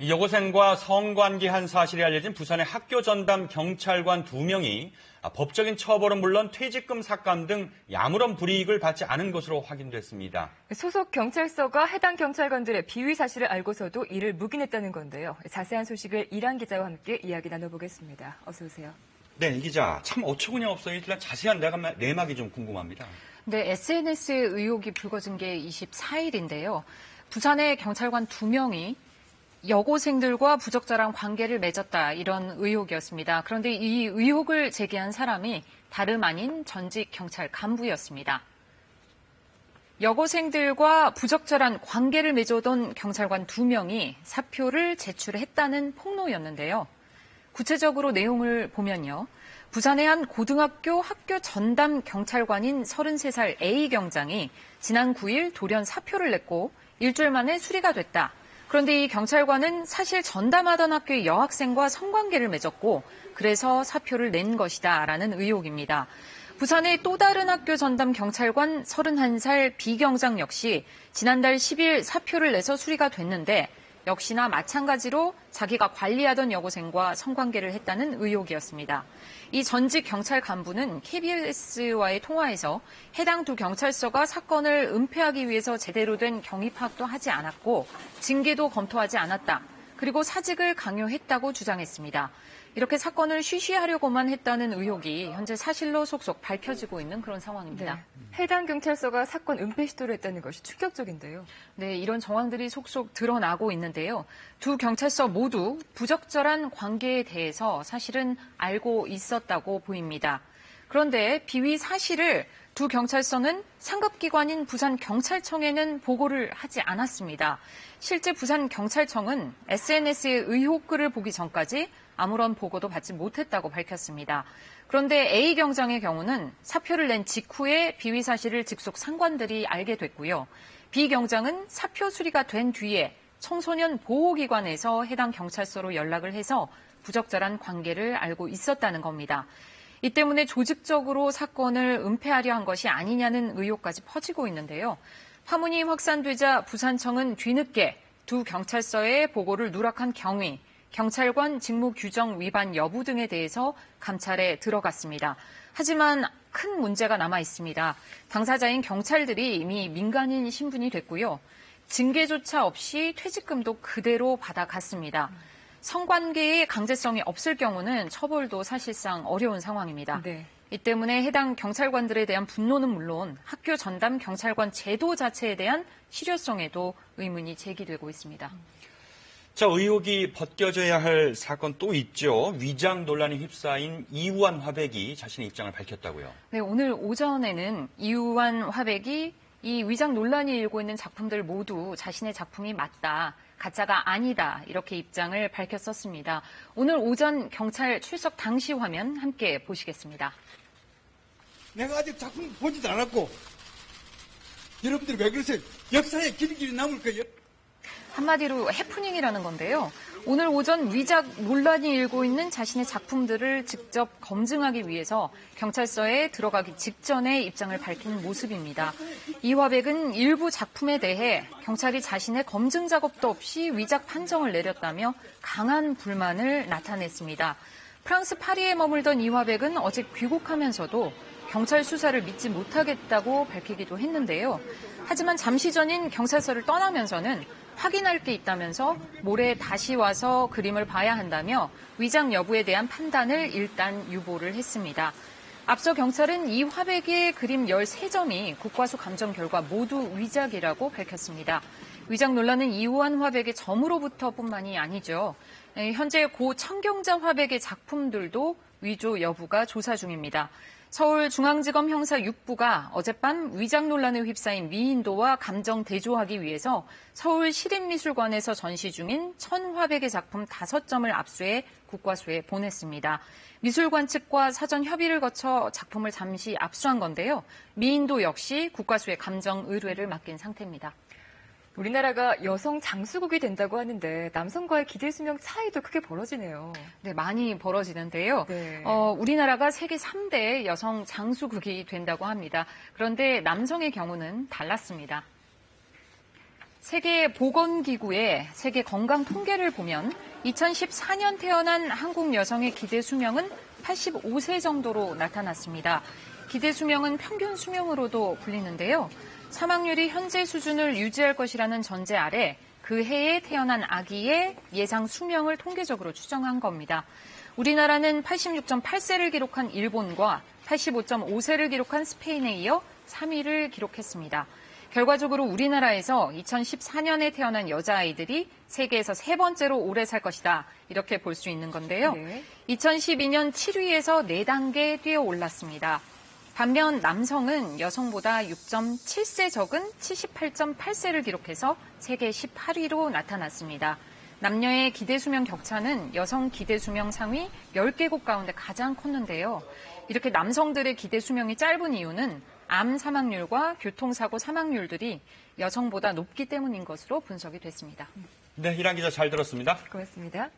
여고생과 성관계한 사실이 알려진 부산의 학교 전담 경찰관 2명이 법적인 처벌은 물론 퇴직금 삭감 등 아무런 불이익을 받지 않은 것으로 확인됐습니다. 소속 경찰서가 해당 경찰관들의 비위 사실을 알고서도 이를 묵인했다는 건데요. 자세한 소식을 이란 기자와 함께 이야기 나눠보겠습니다. 어서 오세요. 네, 이 기자. 참 어처구니 없어요. 일단 자세한 내막이 좀 궁금합니다. 네, SNS에 의혹이 불거진 게 24일인데요. 부산의 경찰관 2명이 여고생들과 부적절한 관계를 맺었다, 이런 의혹이었습니다. 그런데 이 의혹을 제기한 사람이 다름 아닌 전직 경찰 간부였습니다. 여고생들과 부적절한 관계를 맺어둔 경찰관 2명이 사표를 제출했다는 폭로였는데요. 구체적으로 내용을 보면요. 부산의 한 고등학교 학교 전담 경찰관인 33살 A 경장이 지난 9일 돌연 사표를 냈고 일주일 만에 수리가 됐다. 그런데 이 경찰관은 사실 전담하던 학교의 여학생과 성관계를 맺었고 그래서 사표를 낸 것이다라는 의혹입니다. 부산의 또 다른 학교 전담 경찰관 31살 B 경장 역시 지난달 10일 사표를 내서 수리가 됐는데 역시나 마찬가지로 자기가 관리하던 여고생과 성관계를 했다는 의혹이었습니다. 이 전직 경찰 간부는 KBS와의 통화에서 해당 두 경찰서가 사건을 은폐하기 위해서 제대로 된 경위 파악도 하지 않았고 징계도 검토하지 않았다. 그리고 사직을 강요했다고 주장했습니다. 이렇게 사건을 쉬쉬하려고만 했다는 의혹이 현재 사실로 속속 밝혀지고 있는 그런 상황입니다. 네. 해당 경찰서가 사건 은폐 시도를 했다는 것이 충격적인데요. 네, 이런 정황들이 속속 드러나고 있는데요. 두 경찰서 모두 부적절한 관계에 대해서 사실은 알고 있었다고 보입니다. 그런데 비위 사실을 두 경찰서는 상급기관인 부산경찰청에는 보고를 하지 않았습니다. 실제 부산경찰청은 SNS의 의혹글을 보기 전까지 아무런 보고도 받지 못했다고 밝혔습니다. 그런데 A 경장의 경우는 사표를 낸 직후에 비위 사실을 직속 상관들이 알게 됐고요. B 경장은 사표 수리가 된 뒤에 청소년 보호기관에서 해당 경찰서로 연락을 해서 부적절한 관계를 알고 있었다는 겁니다. 이 때문에 조직적으로 사건을 은폐하려 한 것이 아니냐는 의혹까지 퍼지고 있는데요. 파문이 확산되자 부산청은 뒤늦게 두 경찰서에 보고를 누락한 경위, 경찰관 직무 규정 위반 여부 등에 대해서 감찰에 들어갔습니다. 하지만 큰 문제가 남아 있습니다. 당사자인 경찰들이 이미 민간인 신분이 됐고요. 징계조차 없이 퇴직금도 그대로 받아갔습니다. 성관계의 강제성이 없을 경우는 처벌도 사실상 어려운 상황입니다. 네. 이 때문에 해당 경찰관들에 대한 분노는 물론 학교 전담 경찰관 제도 자체에 대한 실효성에도 의문이 제기되고 있습니다. 자, 의혹이 벗겨져야 할 사건 또 있죠. 위장 논란에 휩싸인 이우환 화백이 자신의 입장을 밝혔다고요. 네, 오늘 오전에는 이우환 화백이 이 위장 논란이 일고 있는 작품들 모두 자신의 작품이 맞다, 가짜가 아니다, 이렇게 입장을 밝혔었습니다. 오늘 오전 경찰 출석 당시 화면 함께 보시겠습니다. 내가 아직 작품 보지도 않았고 여러분들이 왜 그러세요? 역사에 길이길이 남을 거예요. 한마디로 해프닝이라는 건데요. 오늘 오전 위작 논란이 일고 있는 자신의 작품들을 직접 검증하기 위해서 경찰서에 들어가기 직전에 입장을 밝힌 모습입니다. 이화백은 일부 작품에 대해 경찰이 자신의 검증 작업도 없이 위작 판정을 내렸다며 강한 불만을 나타냈습니다. 프랑스 파리에 머물던 이화백은 어제 귀국하면서도 경찰 수사를 믿지 못하겠다고 밝히기도 했는데요. 하지만 잠시 전인 경찰서를 떠나면서는 확인할 게 있다면서 모레 다시 와서 그림을 봐야 한다며 위장 여부에 대한 판단을 일단 유보를 했습니다. 앞서 경찰은 이 화백의 그림 13점이 국과수 감정 결과 모두 위작이라고 밝혔습니다. 위작 논란은 이우환 화백의 점으로부터뿐만이 아니죠. 현재 고 청경자 화백의 작품들도 위조 여부가 조사 중입니다. 서울중앙지검 형사 6부가 어젯밤 위작 논란에 휩싸인 미인도와 감정 대조하기 위해서 서울시립미술관에서 전시 중인 천화백의 작품 5점을 압수해 국과수에 보냈습니다. 미술관 측과 사전 협의를 거쳐 작품을 잠시 압수한 건데요. 미인도 역시 국과수에 감정 의뢰를 맡긴 상태입니다. 우리나라가 여성 장수국이 된다고 하는데 남성과의 기대 수명 차이도 크게 벌어지네요. 네, 많이 벌어지는데요. 네. 우리나라가 세계 3대 여성 장수국이 된다고 합니다. 그런데 남성의 경우는 달랐습니다. 세계보건기구의 세계 건강 통계를 보면 2014년 태어난 한국 여성의 기대 수명은 85세 정도로 나타났습니다. 기대 수명은 평균 수명으로도 불리는데요. 사망률이 현재 수준을 유지할 것이라는 전제 아래 그 해에 태어난 아기의 예상 수명을 통계적으로 추정한 겁니다. 우리나라는 86.8세를 기록한 일본과 85.5세를 기록한 스페인에 이어 3위를 기록했습니다. 결과적으로 우리나라에서 2014년에 태어난 여자아이들이 세계에서 세 번째로 오래 살 것이다. 이렇게 볼 수 있는 건데요. 네. 2012년 7위에서 4단계 뛰어 올랐습니다. 반면 남성은 여성보다 6.7세 적은 78.8세를 기록해서 세계 18위로 나타났습니다. 남녀의 기대 수명 격차는 여성 기대 수명 상위 10개국 가운데 가장 컸는데요. 이렇게 남성들의 기대 수명이 짧은 이유는 암 사망률과 교통사고 사망률들이 여성보다 높기 때문인 것으로 분석이 됐습니다. 네, 이란 기자 잘 들었습니다. 고맙습니다.